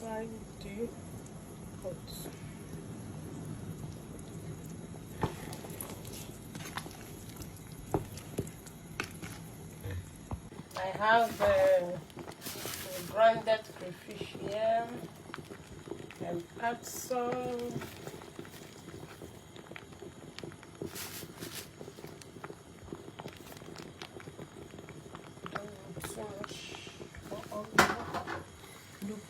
inside the pot. I have grounded crayfish here and add some so much. Look,